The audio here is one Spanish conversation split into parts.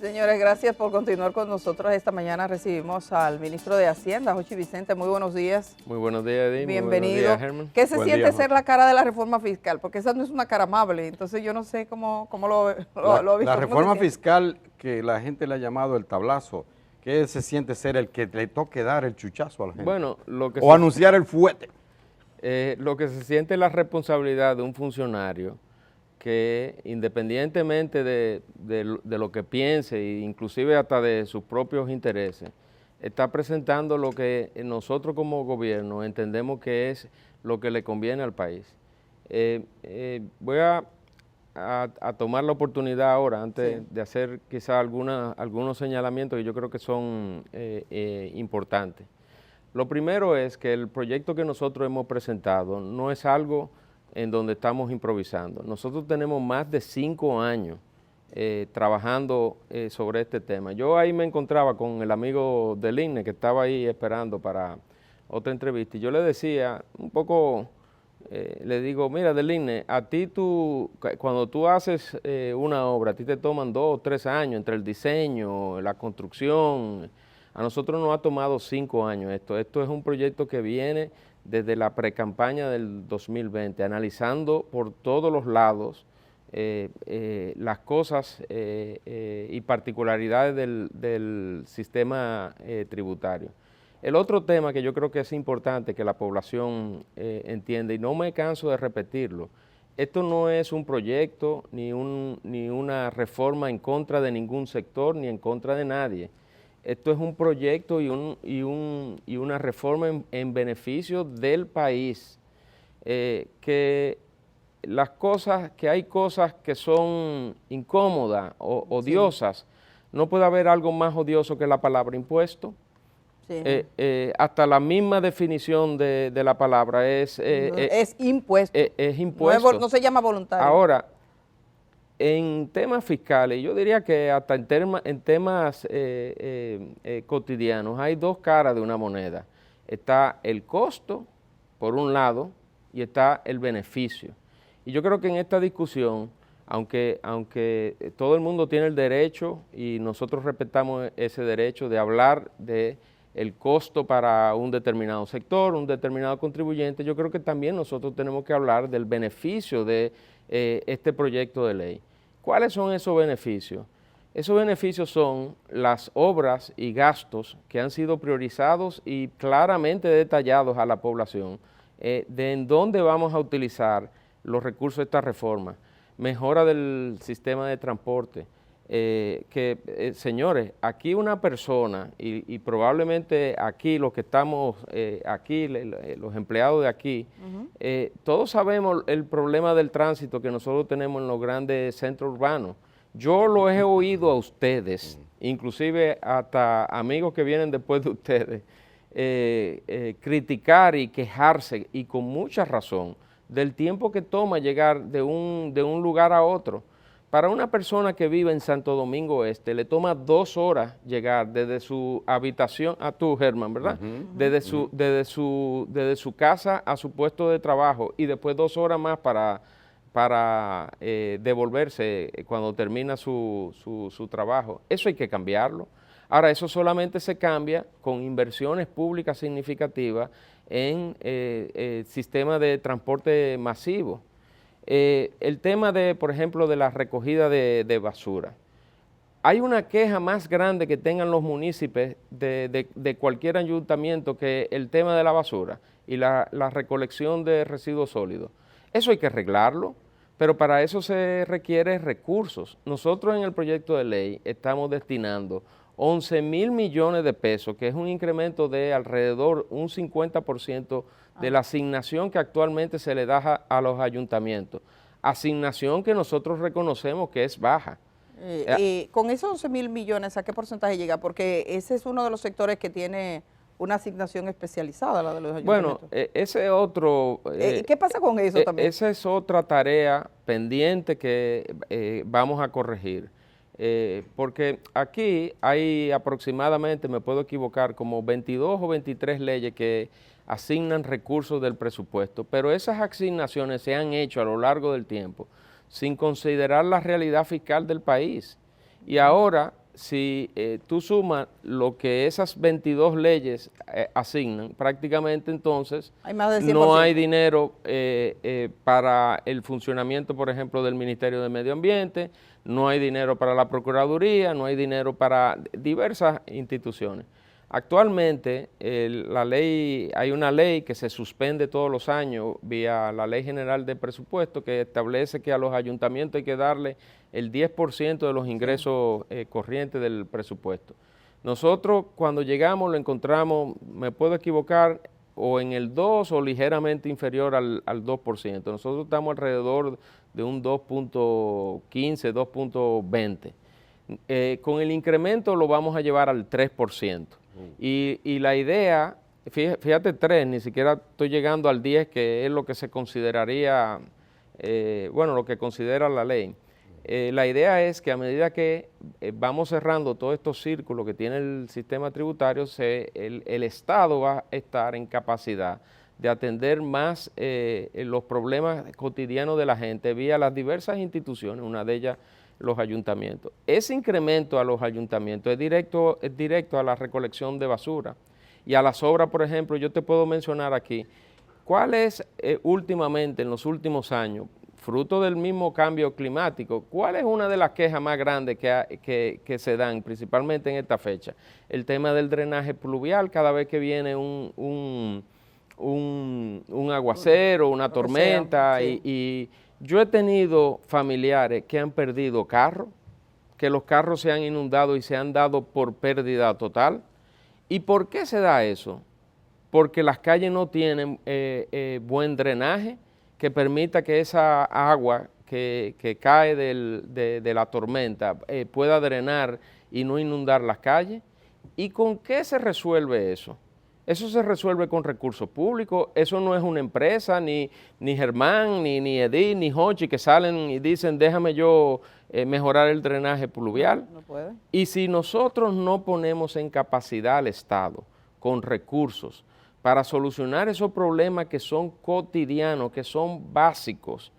Señores, gracias por continuar con nosotros. Esta mañana recibimos al ministro de Hacienda, Jochi Vicente. Muy buenos días. Muy buenos días, Edith. Bienvenido. Muy buenos días, Germán. ¿Qué se Buen siente día, ser la cara de la reforma fiscal? Porque esa no es una cara amable, entonces yo no sé cómo lo ha visto. La ¿Cómo se reforma siente? fiscal que la gente le ha llamado el tablazo, ¿qué se siente ser el que le toque dar el chuchazo a la gente? Bueno, o anunciar el fuete. lo que se siente es la responsabilidad de un funcionario que independientemente de lo que piense, e inclusive hasta de sus propios intereses, está presentando lo que nosotros como gobierno entendemos que es lo que le conviene al país. Voy a tomar la oportunidad ahora, antes de hacer quizá algunos señalamientos que yo creo que son importantes. Lo primero es que el proyecto que nosotros hemos presentado no es algo en donde estamos improvisando. Nosotros tenemos más de 5 años trabajando sobre este tema. Yo ahí me encontraba con el amigo del INE que estaba ahí esperando para otra entrevista y yo le decía un poco, le digo, mira del INE, a ti cuando tú haces una obra, a ti te toman 2 o 3 años entre el diseño, la construcción. A nosotros nos ha tomado 5 años esto. Esto es un proyecto que viene desde la precampaña del 2020, analizando por todos los lados las cosas y particularidades del sistema tributario. El otro tema que yo creo que es importante que la población entienda, y no me canso de repetirlo, esto no es un proyecto ni una reforma en contra de ningún sector ni en contra de nadie. Esto es un proyecto y una reforma en beneficio del país, que hay cosas que son incómodas o odiosas. No puede haber algo más odioso que la palabra impuesto. Sí. Hasta la misma definición de la palabra es impuesto. Es impuesto. No se llama voluntario. Ahora, en temas fiscales, yo diría que hasta en temas cotidianos hay 2 caras de una moneda. Está el costo, por un lado, y está el beneficio. Y yo creo que en esta discusión, aunque todo el mundo tiene el derecho, y nosotros respetamos ese derecho de hablar de el costo para un determinado sector, un determinado contribuyente, yo creo que también nosotros tenemos que hablar del beneficio de este proyecto de ley. ¿Cuáles son esos beneficios? Esos beneficios son las obras y gastos que han sido priorizados y claramente detallados a la población, de en dónde vamos a utilizar los recursos de esta reforma, mejora del sistema de transporte, señores, aquí una persona, y probablemente aquí los que estamos aquí, los empleados de aquí, todos sabemos el problema del tránsito que nosotros tenemos en los grandes centros urbanos. Yo lo he oído a ustedes, inclusive hasta amigos que vienen después de ustedes, criticar y quejarse, y con mucha razón, del tiempo que toma llegar de un lugar a otro. Para una persona que vive en Santo Domingo Este, le toma 2 horas llegar desde su habitación, a tú, Germán, ¿verdad? Desde su casa a su puesto de trabajo, y después 2 horas más para devolverse cuando termina su trabajo. Eso hay que cambiarlo. Ahora, eso solamente se cambia con inversiones públicas significativas en sistemas de transporte masivo. El tema por ejemplo, de la recogida de basura. Hay una queja más grande que tengan los municipios de cualquier ayuntamiento que el tema de la basura y la recolección de residuos sólidos. Eso hay que arreglarlo, pero para eso se requieren recursos. Nosotros en el proyecto de ley estamos destinando 11,000 millones de pesos, que es un incremento de alrededor un 50% de la asignación que actualmente se le da a los ayuntamientos. Asignación que nosotros reconocemos que es baja. Y con esos 11,000 millones, ¿a qué porcentaje llega? Porque ese es uno de los sectores que tiene una asignación especializada, la de los ayuntamientos. Bueno, ese otro... ¿Qué pasa con eso también? Esa es otra tarea pendiente que vamos a corregir. Porque aquí hay aproximadamente, me puedo equivocar, como 22 o 23 leyes que asignan recursos del presupuesto, pero esas asignaciones se han hecho a lo largo del tiempo sin considerar la realidad fiscal del país. Y ahora si tú sumas lo que esas 22 leyes asignan, prácticamente entonces hay más del 100%. No hay dinero para el funcionamiento, por ejemplo, del Ministerio de Medio Ambiente, no hay dinero para la Procuraduría, no hay dinero para diversas instituciones. Actualmente hay una ley que se suspende todos los años vía la Ley General de Presupuesto que establece que a los ayuntamientos hay que darle el 10% de los ingresos corrientes del presupuesto. Nosotros cuando llegamos lo encontramos, me puedo equivocar, o en el 2 o ligeramente inferior al 2%. Nosotros estamos alrededor de un 2.15, 2.20. Con el incremento lo vamos a llevar al 3%. Y la idea, fíjate 3, ni siquiera estoy llegando al 10, que es lo que se consideraría, lo que considera la ley. La idea es que a medida que vamos cerrando todos estos círculos que tiene el sistema tributario, el Estado va a estar en capacidad de atender más los problemas cotidianos de la gente vía las diversas instituciones, una de ellas los ayuntamientos. Ese incremento a los ayuntamientos es directo a la recolección de basura y a las obras, por ejemplo. Yo te puedo mencionar aquí, ¿cuál es últimamente, en los últimos años, fruto del mismo cambio climático, cuál es una de las quejas más grandes que se dan, principalmente en esta fecha? El tema del drenaje pluvial, cada vez que viene un aguacero, una tormenta, sí. y yo he tenido familiares que han perdido carros, que los carros se han inundado y se han dado por pérdida total. ¿Y por qué se da eso? Porque las calles no tienen buen drenaje que permita que esa agua que cae de la tormenta pueda drenar y no inundar las calles. ¿Y con qué se resuelve eso? Eso se resuelve con recursos públicos. Eso no es una empresa, ni Germán, ni Edith, ni Hochi, que salen y dicen, déjame yo mejorar el drenaje pluvial. No puede. Y si nosotros no ponemos en capacidad al Estado con recursos para solucionar esos problemas que son cotidianos, que son básicos,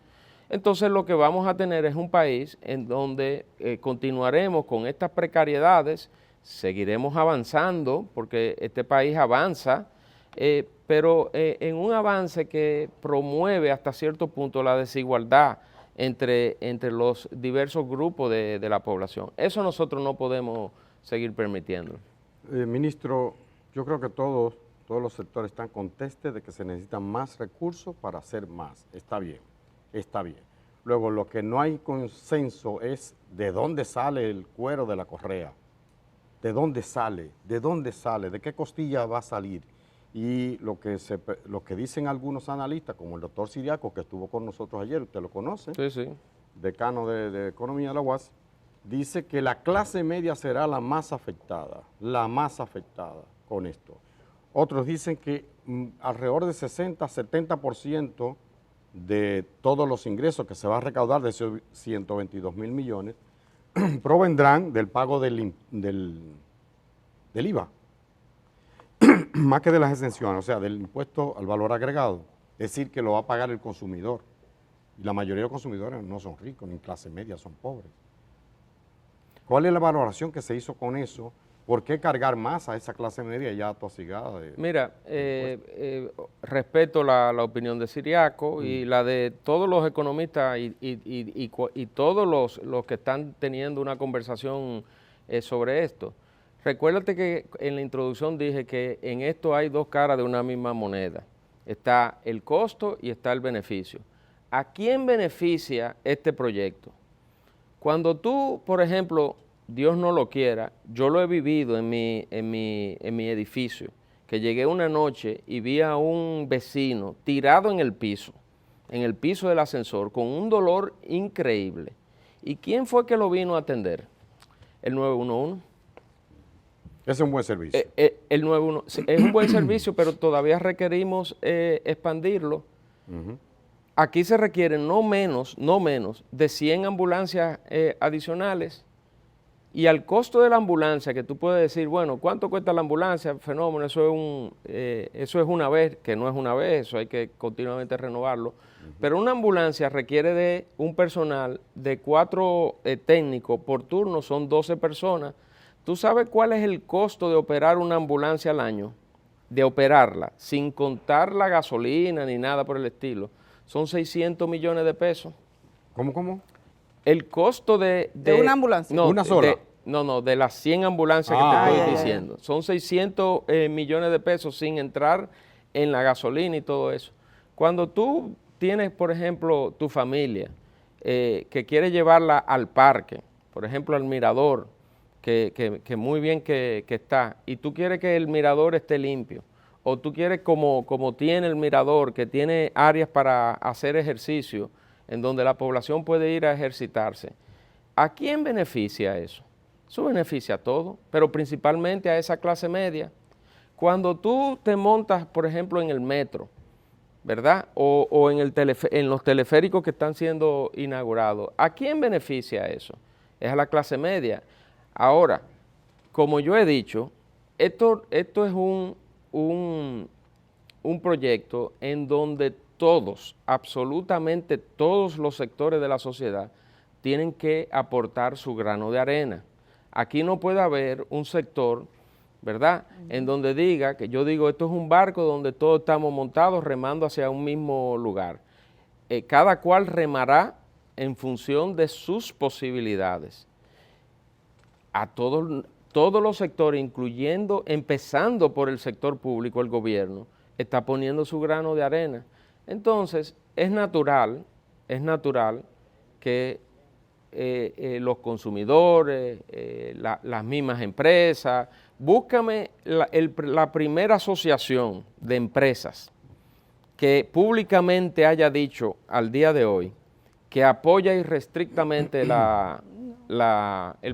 entonces lo que vamos a tener es un país en donde continuaremos con estas precariedades, seguiremos avanzando, porque este país avanza, pero en un avance que promueve hasta cierto punto la desigualdad entre los diversos grupos de la población. Eso nosotros no podemos seguir permitiendo. Ministro, yo creo que todos los sectores están contestes de que se necesitan más recursos para hacer más. Está bien, está bien. Luego, lo que no hay consenso es de dónde sale el cuero de la correa. ¿De dónde sale? ¿De dónde sale? ¿De qué costilla va a salir? Y lo que dicen algunos analistas, como el doctor Siriaco, que estuvo con nosotros ayer, usted lo conoce, Sí. decano de Economía de la UAS, dice que la clase media será la más afectada con esto. Otros dicen que alrededor de 60-70% de todos los ingresos que se va a recaudar de esos 122 mil millones provendrán del pago del IVA, más que de las exenciones, o sea, del impuesto al valor agregado. Es decir, que lo va a pagar el consumidor. Y la mayoría de los consumidores no son ricos, ni clase media, son pobres. ¿Cuál es la valoración que se hizo con eso? ¿Por qué cargar más a esa clase media ya atosigada? Mira, respeto la opinión de Siriaco y la de todos los economistas y todos los que están teniendo una conversación sobre esto. Recuérdate que en la introducción dije que en esto hay dos caras de una misma moneda. Está el costo y está el beneficio. ¿A quién beneficia este proyecto? Cuando tú, por ejemplo, Dios no lo quiera, yo lo he vivido en mi edificio, que llegué una noche y vi a un vecino tirado en el piso del ascensor, con un dolor increíble. ¿Y quién fue que lo vino a atender? El 911. Ese es un buen servicio. El 911 es un buen servicio, pero todavía requerimos expandirlo. Aquí se requieren no menos de 100 ambulancias adicionales. Y al costo de la ambulancia, que tú puedes decir, bueno, ¿cuánto cuesta la ambulancia? Fenómeno, eso es una vez, que no es una vez, eso hay que continuamente renovarlo. Pero una ambulancia requiere de un personal de 4 técnicos por turno, son 12 personas ¿Tú sabes cuál es el costo de operar una ambulancia al año? De operarla, sin contar la gasolina ni nada por el estilo. Son 600 millones de pesos. ¿Cómo? El costo de una ambulancia. No, ¿Una sola? De las 100 ambulancias que te estoy diciendo. Son 600 millones de pesos sin entrar en la gasolina y todo eso. Cuando tú tienes, por ejemplo, tu familia que quiere llevarla al parque, por ejemplo, al mirador, que muy bien que está, y tú quieres que el mirador esté limpio, o tú quieres como tiene el mirador, que tiene áreas para hacer ejercicio, en donde la población puede ir a ejercitarse. ¿A quién beneficia eso? Eso beneficia a todos, pero principalmente a esa clase media. Cuando tú te montas, por ejemplo, en el metro, ¿verdad? O en los teleféricos que están siendo inaugurados, ¿a quién beneficia eso? Es a la clase media. Ahora, como yo he dicho, esto es un proyecto en donde todos, absolutamente todos los sectores de la sociedad tienen que aportar su grano de arena. Aquí no puede haber un sector, ¿verdad?, en donde diga, que yo digo, esto es un barco donde todos estamos montados remando hacia un mismo lugar. Cada cual remará en función de sus posibilidades. A todos los sectores, empezando por el sector público, el gobierno, está poniendo su grano de arena. Entonces, es natural que los consumidores, las mismas empresas, búscame la primera asociación de empresas que públicamente haya dicho al día de hoy que apoya irrestrictamente el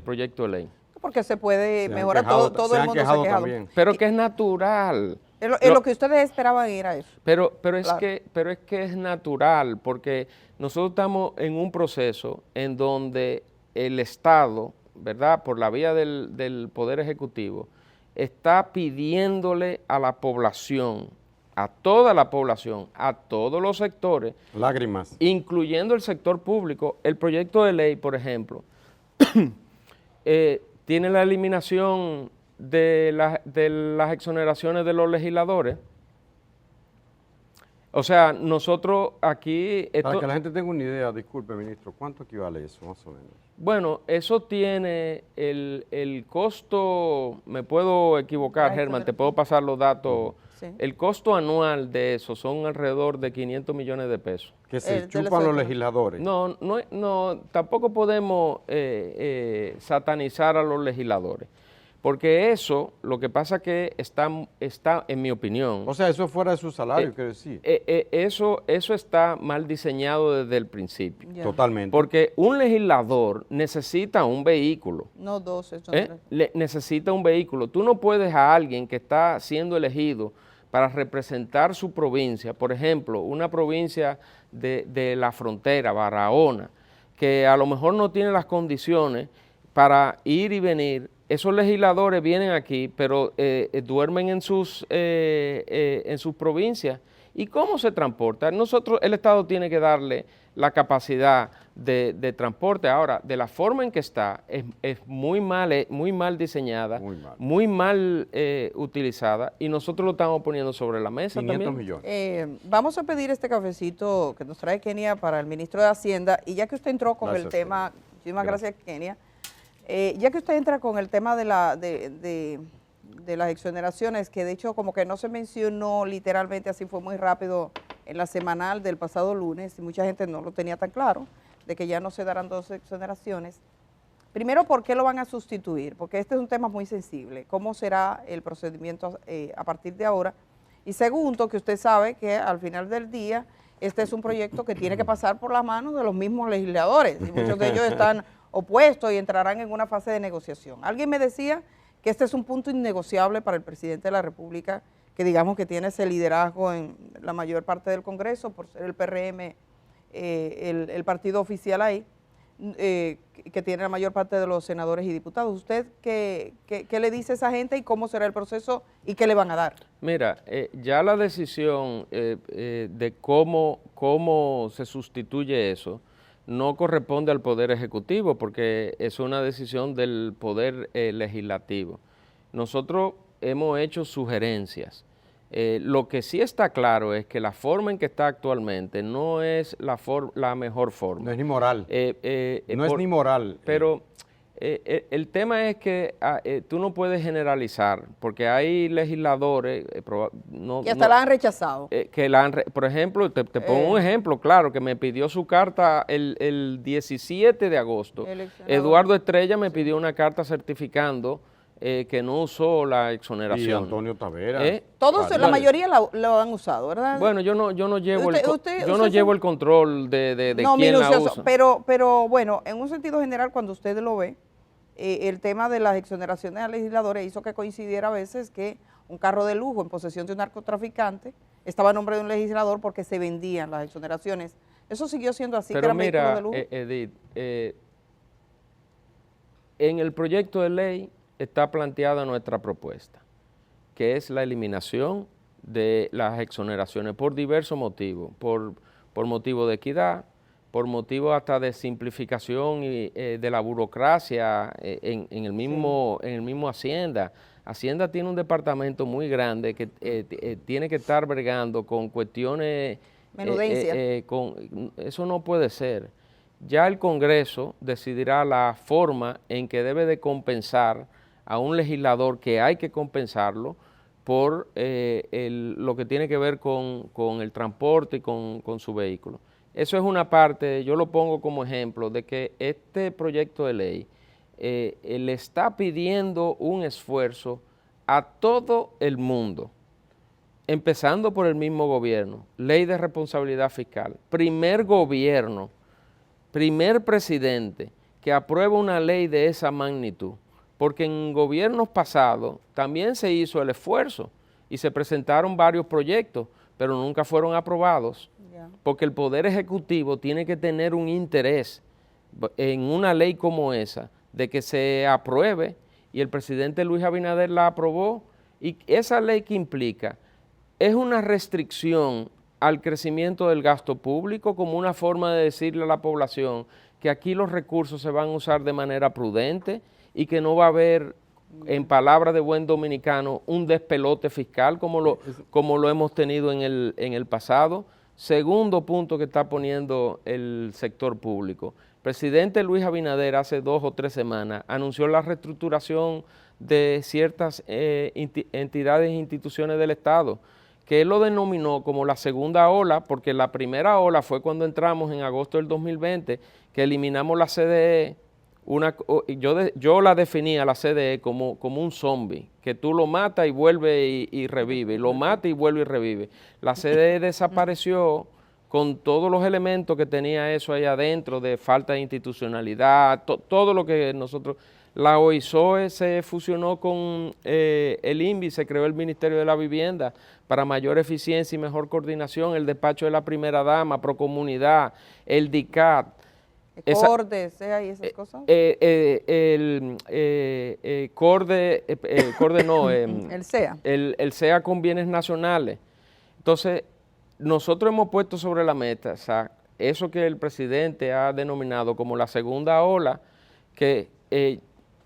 proyecto de ley. Porque se puede mejorar, todo el mundo se ha quejado. También. Pero que es natural. Lo que ustedes esperaban era eso. Pero es Claro. que es natural, porque nosotros estamos en un proceso en donde el Estado, ¿verdad?, por la vía del Poder Ejecutivo, está pidiéndole a la población, a toda la población, a todos los sectores, Lágrimas. incluyendo el sector público. El proyecto de ley, por ejemplo, tiene la eliminación de las exoneraciones de los legisladores. O sea, nosotros aquí... Para que la gente tenga una idea, disculpe, ministro, ¿cuánto equivale eso, más o menos? Bueno, eso tiene el costo, me puedo equivocar, Germán, te puedo pasar los datos. Sí. El costo anual de eso son alrededor de 500 millones de pesos. Que se de chupan los legisladores. No, tampoco podemos satanizar a los legisladores, porque eso, lo que pasa que está en mi opinión. O sea, eso es fuera de su salario, quiero decir. Eso está mal diseñado desde el principio. Ya. Totalmente. Porque un legislador necesita un vehículo. No 12, son ¿Eh? 3. Necesita un vehículo. Tú no puedes a alguien que está siendo elegido para representar su provincia, por ejemplo, una provincia de la frontera, Barahona, que a lo mejor no tiene las condiciones para ir y venir. Esos legisladores vienen aquí, pero duermen en sus provincias. ¿Y cómo se transporta? El Estado tiene que darle la capacidad de transporte. Ahora, de la forma en que está, es muy mal diseñada, muy mal utilizada, y nosotros lo estamos poniendo sobre la mesa 500 también. millones. Vamos a pedir este cafecito que nos trae Kenia para el ministro de Hacienda, y ya que usted entró con el tema, muchísimas gracias Kenia, ya que usted entra con el tema de las exoneraciones, que de hecho como que no se mencionó literalmente, así fue muy rápido en la semanal del pasado lunes, y mucha gente no lo tenía tan claro, de que ya no se darán 2 exoneraciones. Primero, ¿por qué lo van a sustituir? Porque este es un tema muy sensible. ¿Cómo será el procedimiento a partir de ahora? Y segundo, que usted sabe que al final del día, este es un proyecto que tiene que pasar por las manos de los mismos legisladores, y muchos de ellos están opuestos y entrarán en una fase de negociación. Alguien me decía que este es un punto innegociable para el presidente de la República, que digamos que tiene ese liderazgo en la mayor parte del Congreso, por ser el PRM el partido oficial ahí, que tiene la mayor parte de los senadores y diputados. ¿Usted qué le dice a esa gente y cómo será el proceso y qué le van a dar? Mira, ya la decisión de cómo se sustituye eso, no corresponde al Poder Ejecutivo porque es una decisión del Poder Legislativo. Nosotros hemos hecho sugerencias. Lo que sí está claro es que la forma en que está actualmente no es la mejor forma. No es ni moral. No es ni moral. Pero el tema es que tú no puedes generalizar, porque hay legisladores que hasta la han rechazado. Por ejemplo, te pongo un ejemplo, claro, que me pidió su carta el 17 de agosto. Eduardo Estrella me pidió una carta certificando que no usó la exoneración. Y Antonio Tavera. Todos, la mayoría lo han usado, ¿verdad? Bueno, yo no llevo el control de quién la usa. Pero bueno, en un sentido general, cuando usted lo ve, el tema de las exoneraciones a legisladores hizo que coincidiera a veces que un carro de lujo en posesión de un narcotraficante estaba a nombre de un legislador porque se vendían las exoneraciones. Eso siguió siendo así. Pero mira, Edith, en el proyecto de ley está planteada nuestra propuesta, que es la eliminación de las exoneraciones por diversos motivos, por motivo de equidad, por motivo hasta de simplificación y, de la burocracia en el mismo Hacienda. Hacienda tiene un departamento muy grande que tiene que estar bregando con cuestiones... Menudencia. Eso no puede ser. Ya el Congreso decidirá la forma en que debe de compensar a un legislador, que hay que compensarlo por lo que tiene que ver con el transporte y con su vehículo. Eso es una parte, yo lo pongo como ejemplo, de que este proyecto de ley le está pidiendo un esfuerzo a todo el mundo, empezando por el mismo gobierno. Ley de responsabilidad fiscal, primer gobierno, primer presidente que aprueba una ley de esa magnitud, porque en gobiernos pasados también se hizo el esfuerzo y se presentaron varios proyectos, pero nunca fueron aprobados, porque el Poder Ejecutivo tiene que tener un interés en una ley como esa, de que se apruebe, y el presidente Luis Abinader la aprobó, y esa ley que implica es una restricción al crecimiento del gasto público, como una forma de decirle a la población que aquí los recursos se van a usar de manera prudente y que no va a haber, en palabras de buen dominicano, un despelote fiscal como lo hemos tenido en el pasado. Segundo punto que está poniendo el sector público. El presidente Luis Abinader hace 2 o 3 semanas anunció la reestructuración de ciertas entidades e instituciones del Estado, que él lo denominó como la segunda ola, porque la primera ola fue cuando entramos en agosto del 2020, que eliminamos la CDE. Yo la definía, la CDE, como un zombie, que tú lo matas y vuelve y revive, y lo mata y vuelve y revive. La CDE desapareció con todos los elementos que tenía eso ahí adentro, de falta de institucionalidad, todo lo que nosotros... La OISOE se fusionó con el INVI, se creó el Ministerio de la Vivienda para mayor eficiencia y mejor coordinación, el despacho de la primera dama, Procomunidad, el DICAT. Corde, SEA y esas cosas. Corde no. El SEA. El SEA con bienes nacionales. Entonces, nosotros hemos puesto sobre la mesa, o sea, eso que el presidente ha denominado como la segunda ola, que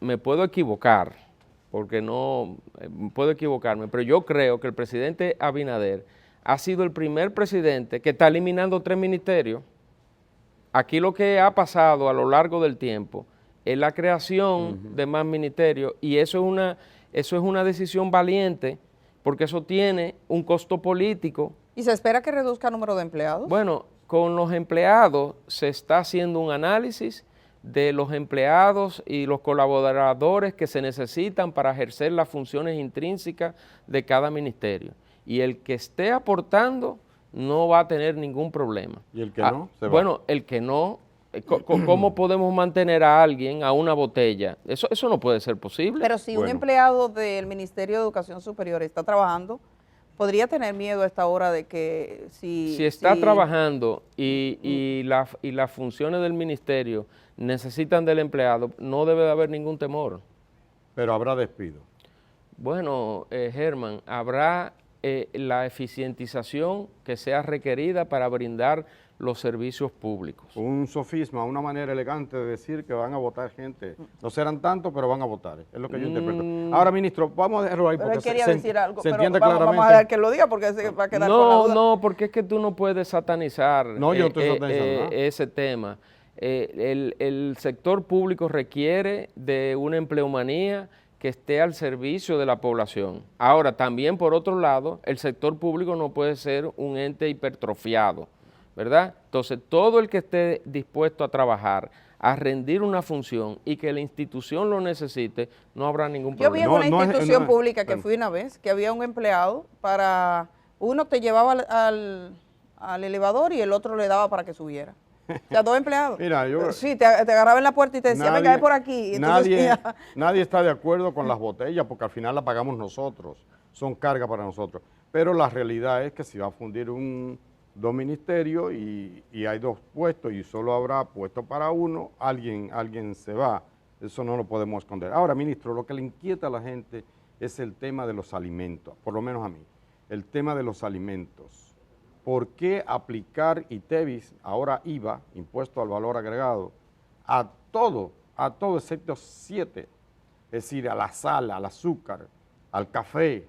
me puedo equivocar, porque no puedo equivocarme, pero yo creo que el presidente Abinader ha sido el primer presidente que está eliminando 3 ministerios. Aquí lo que ha pasado a lo largo del tiempo es la creación de más ministerios, y eso es una decisión valiente, porque eso tiene un costo político. ¿Y se espera que reduzca el número de empleados? Bueno, con los empleados se está haciendo un análisis de los empleados y los colaboradores que se necesitan para ejercer las funciones intrínsecas de cada ministerio. Y el que esté aportando no va a tener ningún problema. ¿Y el que no? Se va. Bueno, el que no, ¿cómo podemos mantener a alguien a una botella? Eso no puede ser posible. Pero si un empleado del Ministerio de Educación Superior está trabajando, podría tener miedo a esta hora de que si está trabajando y las funciones del ministerio necesitan del empleado, no debe de haber ningún temor. Pero habrá despido. Bueno, Germán, habrá la eficientización que sea requerida para brindar los servicios públicos. Un sofisma, una manera elegante de decir que van a votar gente. No serán tantos, pero van a votar. Es lo que yo interpreto. Ahora, ministro, vamos a dejarlo ahí Pero porque él quería decir algo, se pero entiende vamos claramente. a dejar que lo diga porque se va a quedar con la duda. No, porque es que tú no puedes satanizar No, yo no estoy satanizando nada. ese tema. El sector público requiere de una empleomanía que esté al servicio de la población. Ahora, también por otro lado, el sector público no puede ser un ente hipertrofiado, ¿verdad? Entonces, todo el que esté dispuesto a trabajar, a rendir una función y que la institución lo necesite, no habrá ningún Yo vi en problema. una institución pública que bueno. fui una vez, que había un empleado para, uno te llevaba al elevador y el otro le daba para que subiera. O sea, dos empleados. Mira, yo- Sí, te agarraba en la puerta y te decía, venga, ve por aquí. Y entonces, nadie está de acuerdo con las botellas porque al final las pagamos nosotros, son carga para nosotros. Pero la realidad es que si va a fundir dos ministerios y hay dos puestos y solo habrá puesto para uno, alguien se va. Eso no lo podemos esconder. Ahora, ministro, lo que le inquieta a la gente es el tema de los alimentos, por lo menos a mí, el tema de los alimentos. ¿Por qué aplicar ITEVIS, ahora IVA, impuesto al valor agregado, a todo excepto 7? Es decir, a la sal, al azúcar, al café,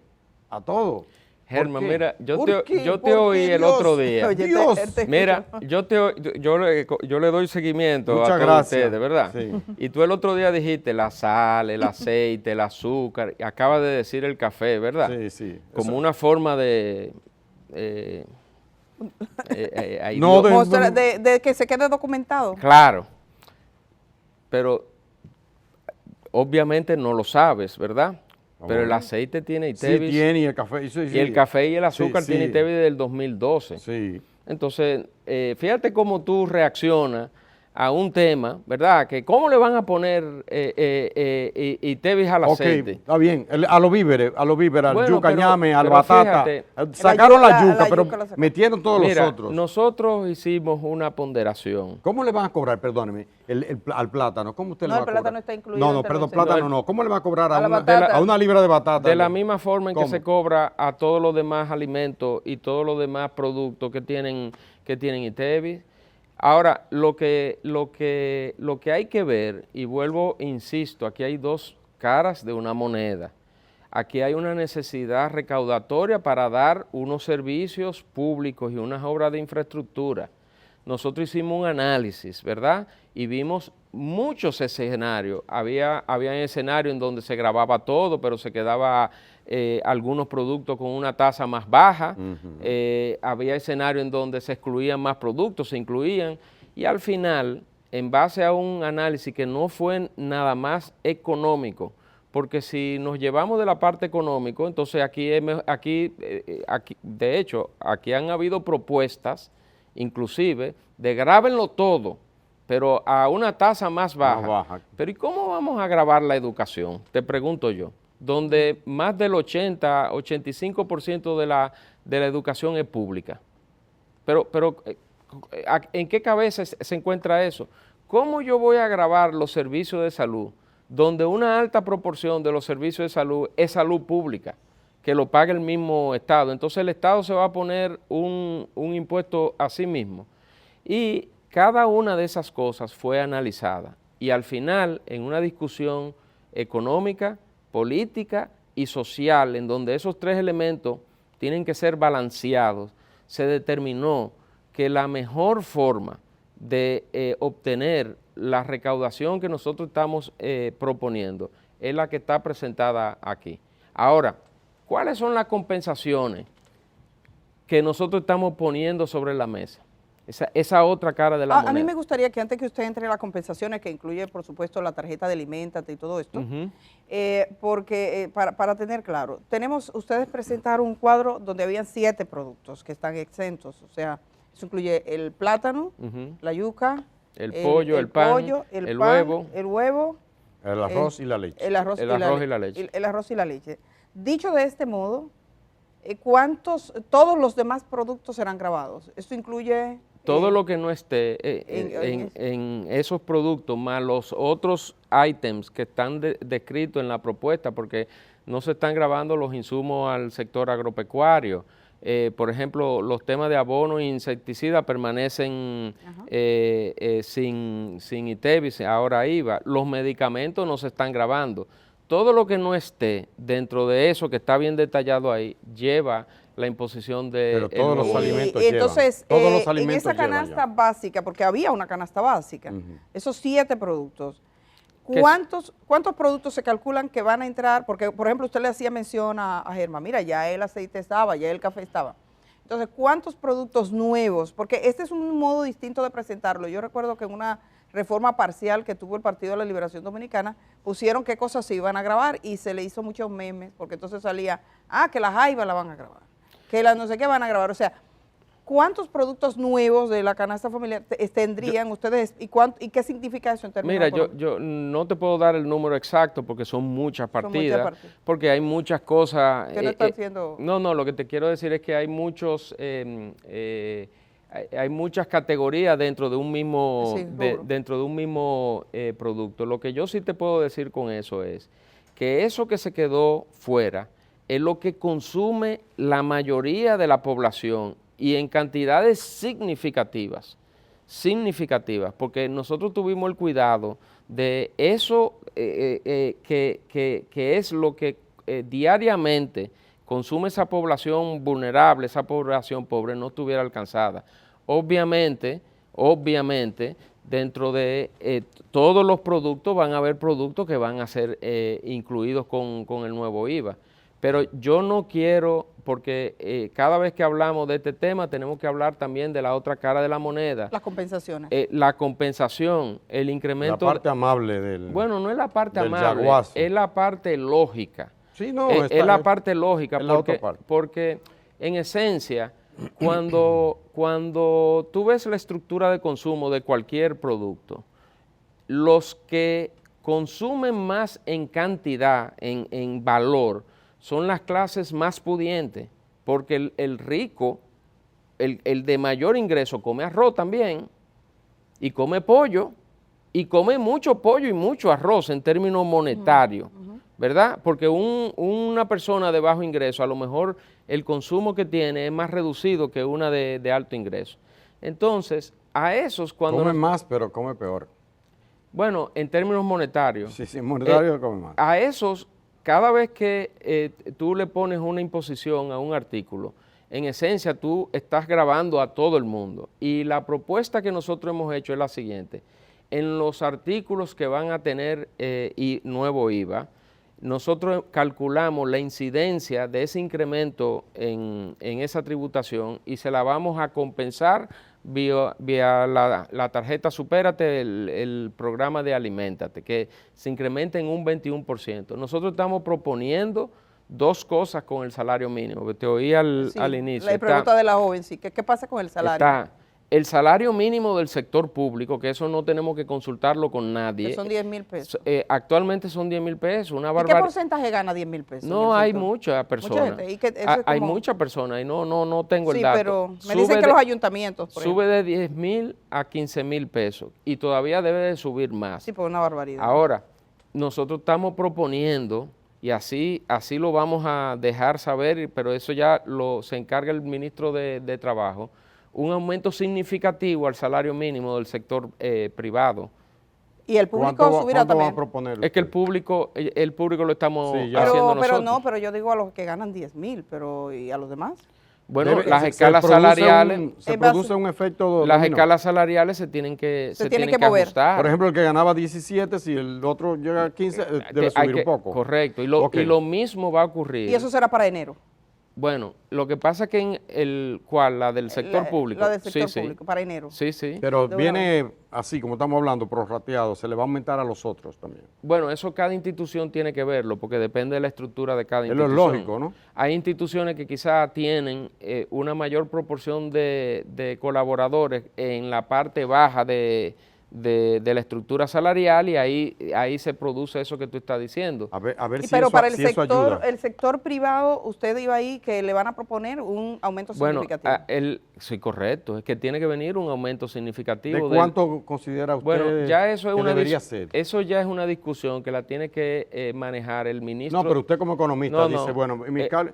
a todo. Germán, ¿Por qué? mira, yo ¿Por te qué? oí ¿Por qué, el Dios? otro día. Oye, Dios. Mira, yo le doy seguimiento Muchas a todos gracias. ustedes, ¿verdad? Sí. Y tú el otro día dijiste la sal, el aceite, el azúcar, y acabas de decir el café, ¿verdad? Sí, sí. Como Eso- una forma de... No, de que se quede documentado. Claro, pero obviamente no lo sabes, ¿verdad? Pero el Bueno. aceite tiene Sí ITEVIS tiene y el café. Sí, y el café y el Sí, azúcar sí. tiene ITEVIS del 2012. Sí. Entonces, fíjate cómo tú reaccionas a un tema, ¿verdad? Que cómo le van a poner ITEVIS al Ok, aceite. está bien. A los víveres, al Bueno, yuca, pero- ñame, al pero batata. fíjate, Sacaron la yuca- yuca, la pero yuca la sacaron. metieron todos Mira, los otros. nosotros hicimos una ponderación. ¿Cómo le van a cobrar, perdóneme, al plátano? ¿Cómo usted No, le va el a cobrar? plátano está incluido No, entre perdón, los plátano seis. no. ¿Cómo le va a cobrar A la una, batata. a una libra de batata? De la misma forma en que ¿Cómo? se cobra a todos los demás alimentos y todos los demás productos que tienen ITEVIS. Ahora, lo que hay que ver, y vuelvo, insisto, aquí hay dos caras de una moneda. Aquí hay una necesidad recaudatoria para dar unos servicios públicos y unas obras de infraestructura. Nosotros hicimos un análisis, ¿verdad? Y vimos muchos escenarios. Había escenarios en donde se grababa todo, pero se quedaba algunos productos con una tasa más baja. Había escenarios en donde se excluían más productos, se incluían. Y al final, en base a un análisis que no fue nada más económico, porque si nos llevamos de la parte económica, entonces de hecho, aquí han habido propuestas, inclusive, de grábenlo todo, pero a una tasa más baja. baja. Pero ¿y cómo vamos a grabar la educación? Te pregunto yo, donde más del 85% de la educación es pública. Pero ¿en qué cabeza se encuentra eso? ¿Cómo yo voy a grabar los servicios de salud donde una alta proporción de los servicios de salud es salud pública, que lo paga el mismo Estado? Entonces el Estado se va a poner un impuesto a sí mismo. Y cada una de esas cosas fue analizada y al final, en una discusión económica, política y social, en donde esos tres elementos tienen que ser balanceados, se determinó que la mejor forma de obtener la recaudación que nosotros estamos proponiendo es la que está presentada aquí. Ahora, ¿cuáles son las compensaciones que nosotros estamos poniendo sobre la mesa? Esa otra cara de la moneda. A mí me gustaría que antes que usted entre a las compensaciones, que incluye, por supuesto, la tarjeta de Aliméntate y todo esto, porque para tener claro, ustedes presentaron un cuadro donde habían 7 productos que están exentos, o sea, eso incluye el plátano, la yuca, el pollo, el pan, el huevo, El arroz y la leche. el arroz y la leche. El arroz y la leche. Dicho de este modo, todos los demás productos serán grabados. Esto incluye... todo lo que no esté en esos productos, más los otros ítems que están descritos en la propuesta, porque no se están gravando los insumos al sector agropecuario. Por ejemplo, los temas de abono e insecticida permanecen sin ITEVI, ahora IVA. Los medicamentos no se están gravando. Todo lo que no esté dentro de eso que está bien detallado ahí, lleva la imposición de... Pero todos los alimentos llevan. Entonces, Todos los alimentos en esa canasta básica, porque había una canasta básica, esos 7 productos, ¿cuántos productos se calculan que van a entrar? Porque, por ejemplo, usted le hacía mención a Germán, mira, ya el aceite estaba, ya el café estaba. Entonces, ¿cuántos productos nuevos? Porque este es un modo distinto de presentarlo. Yo recuerdo que en una reforma parcial que tuvo el Partido de la Liberación Dominicana, pusieron qué cosas se iban a grabar y se le hizo muchos memes, porque entonces salía, que las jaivas la van a grabar, que las no sé qué van a grabar. O sea, ¿cuántos productos nuevos de la canasta familiar tendrían ustedes y qué significa eso en términos económicos? Mira, yo no te puedo dar el número exacto porque son muchas partidas, porque hay muchas cosas. Que no están siendo... No, lo que te quiero decir es que hay hay muchas categorías dentro de un mismo, producto. Lo que yo sí te puedo decir con eso es que eso que se quedó fuera es lo que consume la mayoría de la población y en cantidades significativas, porque nosotros tuvimos el cuidado de eso que es lo que diariamente consume esa población vulnerable, esa población pobre, no estuviera alcanzada. Obviamente, dentro de todos los productos van a haber productos que van a ser incluidos con el nuevo IVA. Pero yo no quiero, porque cada vez que hablamos de este tema tenemos que hablar también de la otra cara de la moneda. Las compensaciones. La compensación, el incremento. La parte amable del... Bueno, no es la parte amable, yaguazo. Es la parte lógica. Sí, no, es la parte lógica, porque en esencia, cuando tú ves la estructura de consumo de cualquier producto, los que consumen más en cantidad, en valor, son las clases más pudientes, porque el rico, el de mayor ingreso, come arroz también, y come pollo, y come mucho pollo y mucho arroz en términos monetarios, ¿verdad? Porque una persona de bajo ingreso, a lo mejor el consumo que tiene es más reducido que una de alto ingreso. Entonces, a esos cuando... Come más, pero come peor. Bueno, en términos monetarios. Sí, monetario come más. A esos, cada vez que tú le pones una imposición a un artículo, en esencia tú estás gravando a todo el mundo. Y la propuesta que nosotros hemos hecho es la siguiente. En los artículos que van a tener nuevo IVA, nosotros calculamos la incidencia de ese incremento en esa tributación y se la vamos a compensar vía la tarjeta Supérate, el programa de Aliméntate, que se incrementa en un 21%. Nosotros estamos proponiendo 2 cosas con el salario mínimo, que te oí al inicio. La pregunta de la joven, sí, ¿qué pasa con el salario? Está el salario mínimo del sector público, que eso no tenemos que consultarlo con nadie. Que son 10,000 pesos. Actualmente son 10,000 pesos, una ¿Y barbaridad. qué porcentaje gana 10,000 pesos? No, hay muchas personas. Mucha gente. Hay muchas personas y no tengo el dato. Sí, pero me dicen que los ayuntamientos, por sube de 10,000 a 15,000 pesos y todavía debe de subir más. Sí, por una barbaridad. Ahora, nosotros estamos proponiendo, y así lo vamos a dejar saber, pero eso ya se encarga el ministro de Trabajo, un aumento significativo al salario mínimo del sector privado. Y el público subirá también. Va a proponer es que el público lo estamos haciendo nosotros. Pero yo digo a los que ganan 10,000, pero ¿y a los demás? Bueno, las escalas salariales... Se produce un efecto... Las escalas salariales se tienen que mover. ajustar. Por ejemplo, el que ganaba 17, si el otro llega a 15, debe subir un poco. Correcto, y lo mismo va a ocurrir. ¿Y eso será para enero? Bueno, lo que pasa es que en la del sector público. La del sector público, para enero. Sí. Pero viene así, como estamos hablando, prorrateado, se le va a aumentar a los otros también. Bueno, eso cada institución tiene que verlo, porque depende de la estructura de cada institución. Es lo lógico, ¿no? Hay instituciones que quizás tienen una mayor proporción de colaboradores en la parte baja de de la estructura salarial y ahí se produce eso que tú estás diciendo. A ver si Pero eso, para si eso ayuda. el sector privado, usted iba ahí que le van a proponer un aumento Bueno, significativo. sí, correcto, es que tiene que venir un aumento significativo. ¿De cuánto considera usted bueno, ya eso es que una debería ser? eso ya es una discusión que la tiene que manejar el ministro. No, pero usted como economista No, dice, bueno,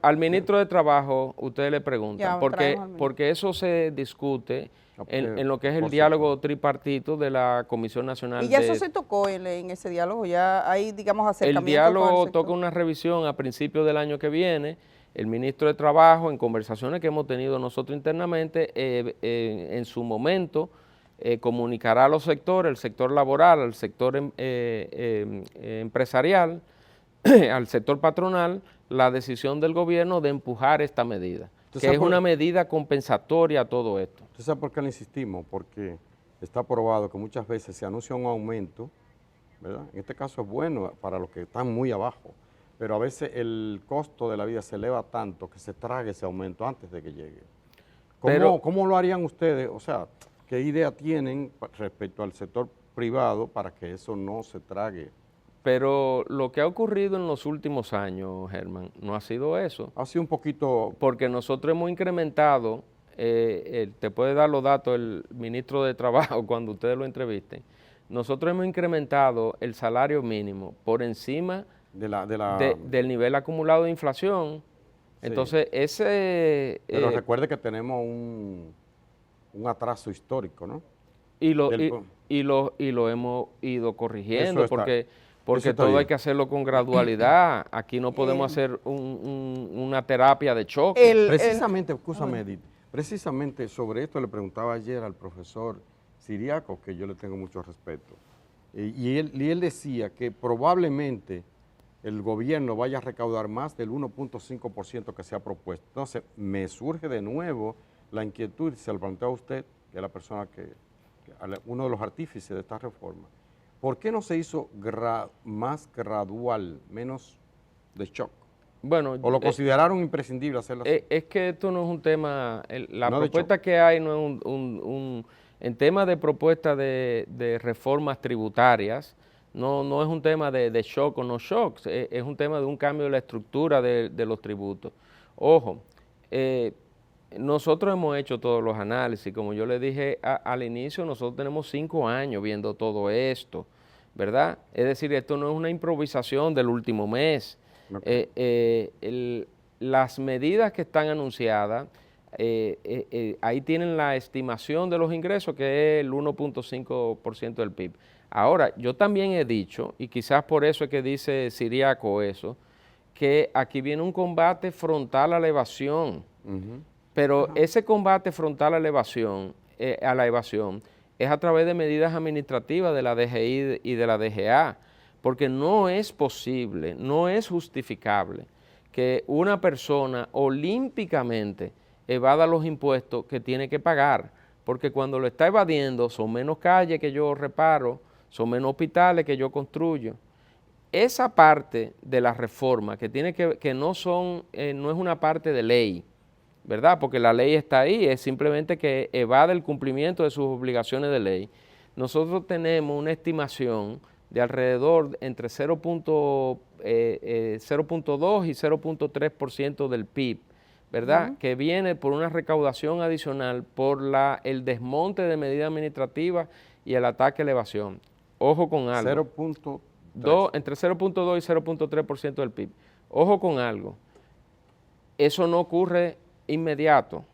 al ministro de Trabajo ustedes le preguntan, Ya, traemos al ministro. porque eso se discute en lo que es el por diálogo tripartito de la Comisión Nacional Y ya de... eso se tocó en ese diálogo, ya hay, digamos, El acercamiento con el diálogo sector. toca una revisión a principios del año que viene. El ministro de Trabajo, en conversaciones que hemos tenido nosotros internamente, en su momento comunicará a los sectores, el sector laboral, al sector empresarial, al sector patronal, la decisión del gobierno de empujar esta medida, que es una medida compensatoria a todo esto. ¿Usted sabe por qué le insistimos? Porque está probado que muchas veces se anuncia un aumento, ¿verdad? En este caso es bueno para los que están muy abajo, pero a veces el costo de la vida se eleva tanto que se trague ese aumento antes de que llegue. ¿Cómo lo harían ustedes? O sea, ¿qué idea tienen respecto al sector privado para que eso no se trague? Pero lo que ha ocurrido en los últimos años, Germán, no ha sido eso. Ha sido un poquito... Porque nosotros hemos incrementado, te puede dar los datos el ministro de Trabajo cuando ustedes lo entrevisten, nosotros hemos incrementado el salario mínimo por encima del nivel acumulado de inflación. Sí. Entonces, Pero recuerde que tenemos un atraso histórico, ¿no? Y lo hemos ido corrigiendo, porque todo bien. hay que hacerlo con gradualidad. Aquí no podemos hacer una terapia de choque. Precisamente, escúchame, Edith, precisamente sobre esto le preguntaba ayer al profesor Siriaco, que yo le tengo mucho respeto, y él decía que probablemente el gobierno vaya a recaudar más del 1.5% que se ha propuesto. Entonces, me surge de nuevo la inquietud, se lo plantea a usted, que es la persona uno de los artífices de esta reforma. ¿Por qué no se hizo más gradual, menos de shock? Bueno, ¿O lo consideraron imprescindible hacerlo así? Es que esto no es un tema, la No propuesta que hay no es en tema de propuesta de reformas tributarias, no es un tema de shock o no shock, es un tema de un cambio de la estructura de los tributos. Ojo, nosotros hemos hecho todos los análisis, como yo le dije al inicio, nosotros tenemos 5 años viendo todo esto, ¿verdad? Es decir, esto no es una improvisación del último mes. Okay. Las medidas que están anunciadas, ahí tienen la estimación de los ingresos, que es el 1.5% del PIB. Ahora, yo también he dicho, y quizás por eso es que dice Siriaco eso, que aquí viene un combate frontal a la evasión. Pero ese combate frontal a la evasión es a través de medidas administrativas de la DGI y de la DGA, porque no es posible, no es justificable que una persona olímpicamente evada los impuestos que tiene que pagar, porque cuando lo está evadiendo son menos calles que yo reparo, son menos hospitales que yo construyo. Esa parte de la reforma que no es una parte de ley, ¿verdad? Porque la ley está ahí, es simplemente que evade el cumplimiento de sus obligaciones de ley. Nosotros tenemos una estimación de alrededor entre 0.2 y 0.3% del PIB, ¿verdad? Que viene por una recaudación adicional por el desmonte de medidas administrativas y el ataque a la evasión. Ojo con algo. Entre 0.2 y 0.3% del PIB. Ojo con algo. Eso no ocurre inmediato.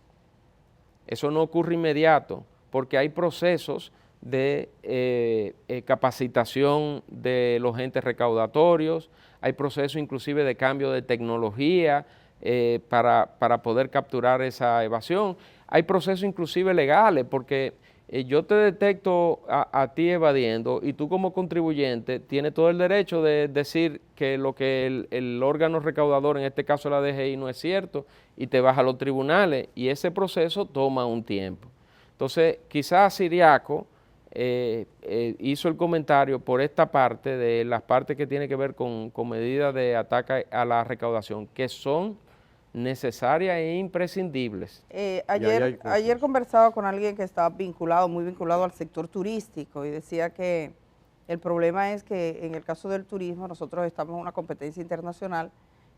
Eso no ocurre inmediato porque hay procesos de capacitación de los entes recaudatorios, hay procesos inclusive de cambio de tecnología para poder capturar esa evasión, hay procesos inclusive legales porque yo te detecto a ti evadiendo y tú como contribuyente tienes todo el derecho de decir que lo que el órgano recaudador, en este caso la DGI, no es cierto y te vas a los tribunales y ese proceso toma un tiempo. Entonces, quizás Siriaco hizo el comentario por esta parte, de las partes que tienen que ver con medidas de ataque a la recaudación, que son necesarias e imprescindibles. Ayer conversaba con alguien que estaba muy vinculado al sector turístico y decía que el problema es que en el caso del turismo nosotros estamos en una competencia internacional,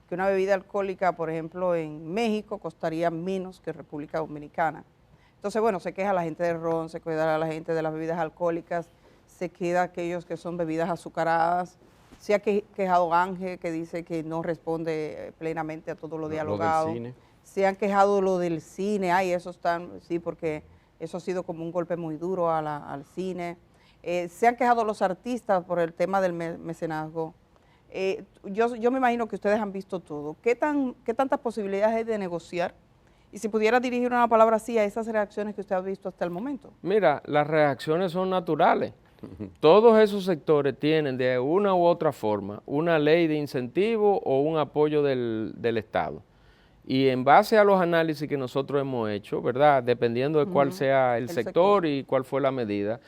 que una bebida alcohólica, por ejemplo, en México costaría menos que República Dominicana. Entonces, bueno, se queja la gente del ron, se queja la gente de las bebidas alcohólicas, se queda aquellos que son bebidas azucaradas. Se ha quejado Ángel, que dice que no responde plenamente a todo lo dialogado. Se han quejado lo del cine, eso están, sí, porque eso ha sido como un golpe muy duro al cine. Se han quejado los artistas por el tema del mecenazgo. Yo me imagino que ustedes han visto todo. ¿Qué tantas posibilidades hay de negociar? Y si pudiera dirigir una palabra así a esas reacciones que usted ha visto hasta el momento. Mira, las reacciones son naturales. Todos esos sectores tienen de una u otra forma una ley de incentivo o un apoyo del Estado. Y en base a los análisis que nosotros hemos hecho, ¿verdad? Dependiendo de cuál sea el sector y cuál fue la medida,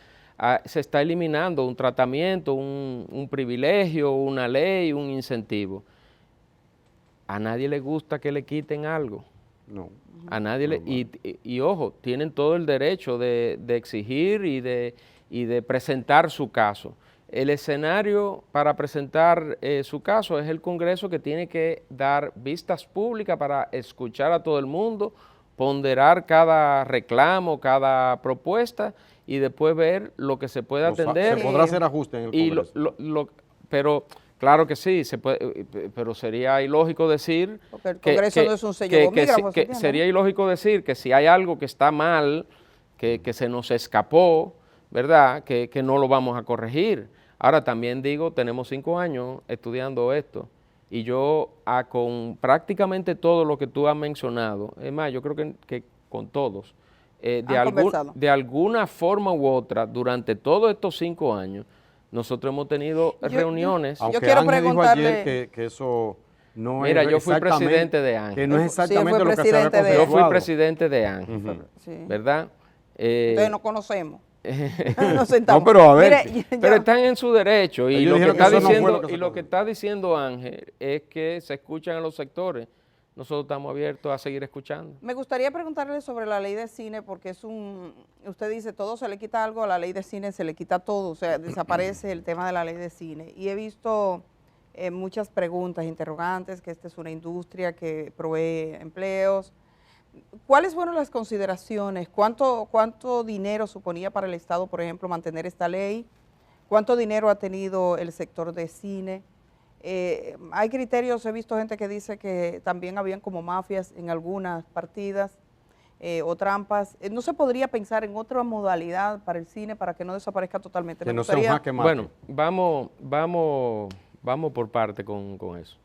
se está eliminando un tratamiento, un privilegio, una ley, un incentivo. A nadie le gusta que le quiten algo. No. A nadie y ojo, tienen todo el derecho de exigir y de presentar su caso. El escenario para presentar su caso es el Congreso, que tiene que dar vistas públicas para escuchar a todo el mundo, ponderar cada reclamo, cada propuesta y después ver lo que se puede atender. Se podrá hacer ajuste en el Congreso. Pero claro que sí, se puede, pero sería ilógico decir porque el Congreso no es un sello bomígrafo, que sería ilógico decir que si hay algo que está mal, que se nos escapó, ¿verdad?, que no lo vamos a corregir. Ahora también digo, tenemos 5 años estudiando esto y yo con prácticamente todo lo que tú has mencionado, es más, yo creo que con todos, de alguna forma u otra, durante todos estos 5 años, nosotros hemos tenido reuniones. Aunque yo quiero Ángel preguntarle, dijo ayer que eso no mira, es yo fui presidente de Ángel. Que no es exactamente lo que se había Yo fui consensuado. presidente de Ángel, ¿verdad? Entonces nos conocemos. Nos sentamos. No, pero a ver. Mire, pero están en su derecho y lo que está no diciendo Ángel es que se escuchan a los sectores. Nosotros estamos abiertos a seguir escuchando. Me gustaría preguntarle sobre la ley de cine, porque usted dice, todo se le quita algo, a la ley de cine se le quita todo, o sea, desaparece el tema de la ley de cine. Y he visto muchas preguntas, interrogantes, que esta es una industria que provee empleos. ¿Cuáles fueron las consideraciones? ¿Cuánto dinero suponía para el Estado, por ejemplo, mantener esta ley? ¿Cuánto dinero ha tenido el sector de cine? Hay criterios, he visto gente que dice que también habían como mafias en algunas partidas o trampas. ¿No se podría pensar en otra modalidad para el cine para que no desaparezca totalmente? Que no sea un jaque mate. Bueno, vamos por parte con eso.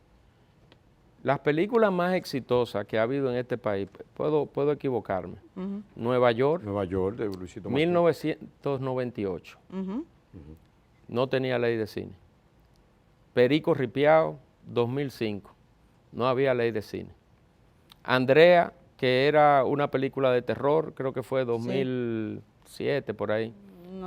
Las películas más exitosas que ha habido en este país, puedo equivocarme, Nueva York, de Luisito Martínez. 1998, no tenía ley de cine. Perico Ripiao, 2005, no había ley de cine. Andrea, que era una película de terror, creo que fue 2007, por ahí,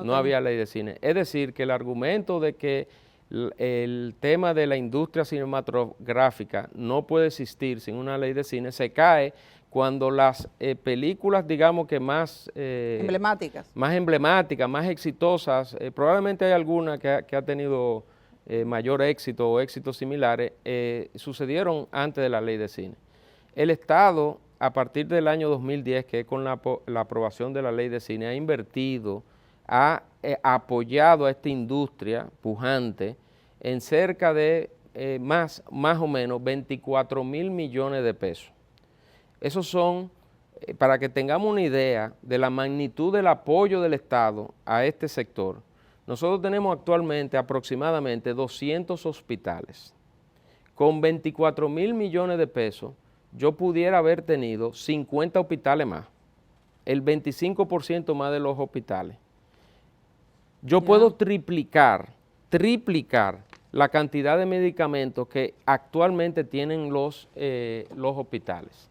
no había ley de cine. Es decir, que el argumento de que el tema de la industria cinematográfica no puede existir sin una ley de cine se cae cuando las películas, digamos que más emblemáticas, más exitosas, probablemente hay alguna que ha tenido mayor éxito o éxitos similares, sucedieron antes de la ley de cine. El Estado, a partir del año 2010, que es con la aprobación de la ley de cine, ha invertido, ha apoyado a esta industria pujante en cerca de más o menos 24,000 millones de pesos. Esos son, para que tengamos una idea de la magnitud del apoyo del Estado a este sector. Nosotros tenemos actualmente aproximadamente 200 hospitales. Con 24,000 millones de pesos, yo pudiera haber tenido 50 hospitales más, el 25% más de los hospitales. Yo puedo triplicar la cantidad de medicamentos que actualmente tienen los hospitales.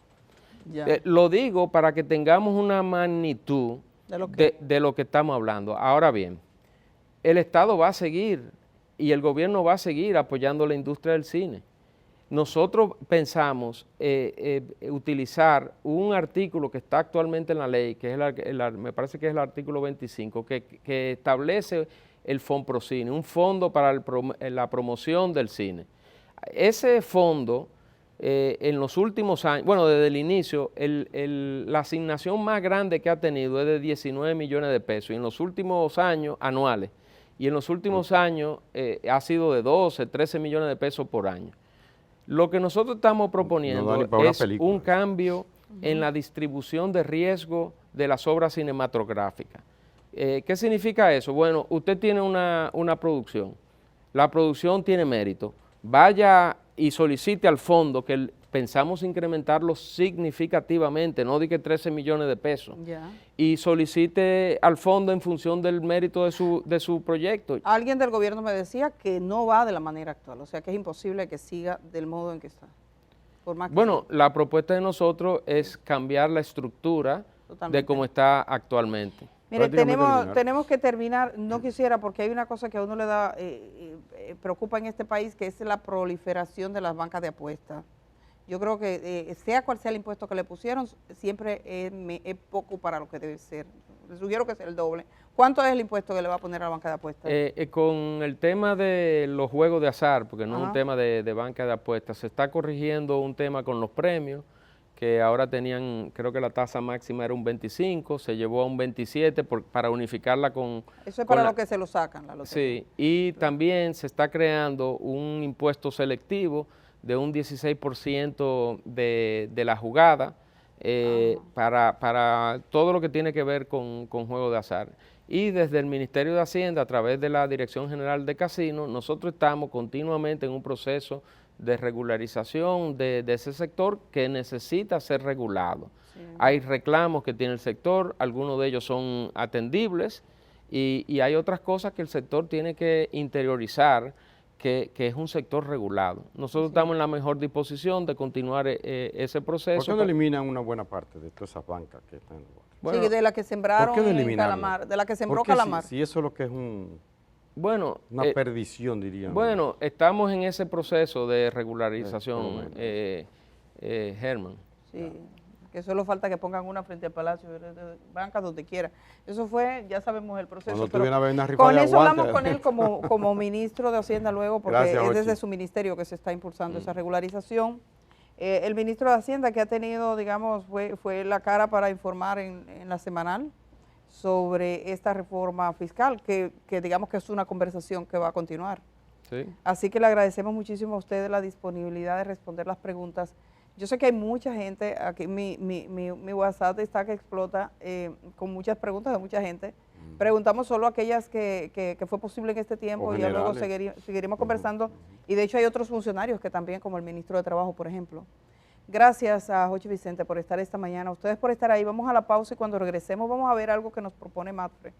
Lo digo para que tengamos una magnitud de lo que estamos hablando. Ahora bien, el Estado va a seguir y el gobierno va a seguir apoyando la industria del cine. nosotros pensamos utilizar un artículo que está actualmente en la ley, que es me parece que es el artículo 25, que establece el Fonprocine, un fondo para la promoción del cine. Ese fondo, en los últimos años, bueno, desde el inicio, la asignación más grande que ha tenido es de 19 millones de pesos, y en los últimos años, anuales, y en los últimos años ha sido de 12, 13 millones de pesos por año. Lo que nosotros estamos proponiendo es un cambio en la distribución de riesgo de las obras cinematográficas. ¿Qué significa eso? Bueno, usted tiene una producción, la producción tiene mérito, vaya y solicite al fondo, que pensamos incrementarlo significativamente, no di que 13 millones de pesos, y solicite al fondo en función del mérito de su proyecto. Alguien del gobierno me decía que no va de la manera actual, o sea que es imposible que siga del modo en que está. Por más que bueno, la propuesta de nosotros es cambiar la estructura de cómo está actualmente. Mire, tenemos que terminar, no quisiera, porque hay una cosa que a uno le da, preocupa en este país, que es la proliferación de las bancas de apuestas. Yo creo que sea cual sea el impuesto que le pusieron, siempre es poco para lo que debe ser. Les sugiero que sea el doble. ¿Cuánto es el impuesto que le va a poner a la banca de apuestas? Con el tema de los juegos de azar, porque no es un tema de banca de apuestas, se está corrigiendo un tema con los premios, que ahora tenían, creo que la tasa máxima era un 25, se llevó a un 27 para unificarla con... Eso es para lo que se lo sacan, la lotería. Sí, y también se está creando un impuesto selectivo de un 16% de la jugada para todo lo que tiene que ver con juego de azar. Y desde el Ministerio de Hacienda, a través de la Dirección General de Casinos, nosotros estamos continuamente en un proceso de regularización de ese sector que necesita ser regulado. Sí. Hay reclamos que tiene el sector, algunos de ellos son atendibles y hay otras cosas que el sector tiene que interiorizar, que es un sector regulado. Nosotros estamos en la mejor disposición de continuar ese proceso. ¿Por qué no eliminan una buena parte de todas esas bancas que están en el bosque? Bueno, sí, de la que sembraron en Calamar, de la que sembró Calamar. Si eso es lo que es una perdición, diríamos. Bueno, estamos en ese proceso de regularización, Germán. Sí, que solo falta que pongan una frente al Palacio, bancas donde quiera. Eso fue, ya sabemos el proceso. Con eso hablamos con él como ministro de Hacienda luego, porque gracias, es desde su ministerio que se está impulsando esa regularización. El ministro de Hacienda que ha tenido, digamos, fue la cara para informar en la semanal sobre esta reforma fiscal, que digamos que es una conversación que va a continuar. Sí. Así que le agradecemos muchísimo a ustedes la disponibilidad de responder las preguntas. Yo sé que hay mucha gente, aquí mi WhatsApp está que explota con muchas preguntas de mucha gente. Preguntamos solo aquellas que fue posible en este tiempo y ya luego seguiremos conversando. Y de hecho hay otros funcionarios que también, como el ministro de Trabajo, por ejemplo. Gracias a Jochi Vicente por estar esta mañana, a ustedes por estar ahí. Vamos a la pausa y cuando regresemos vamos a ver algo que nos propone Matre.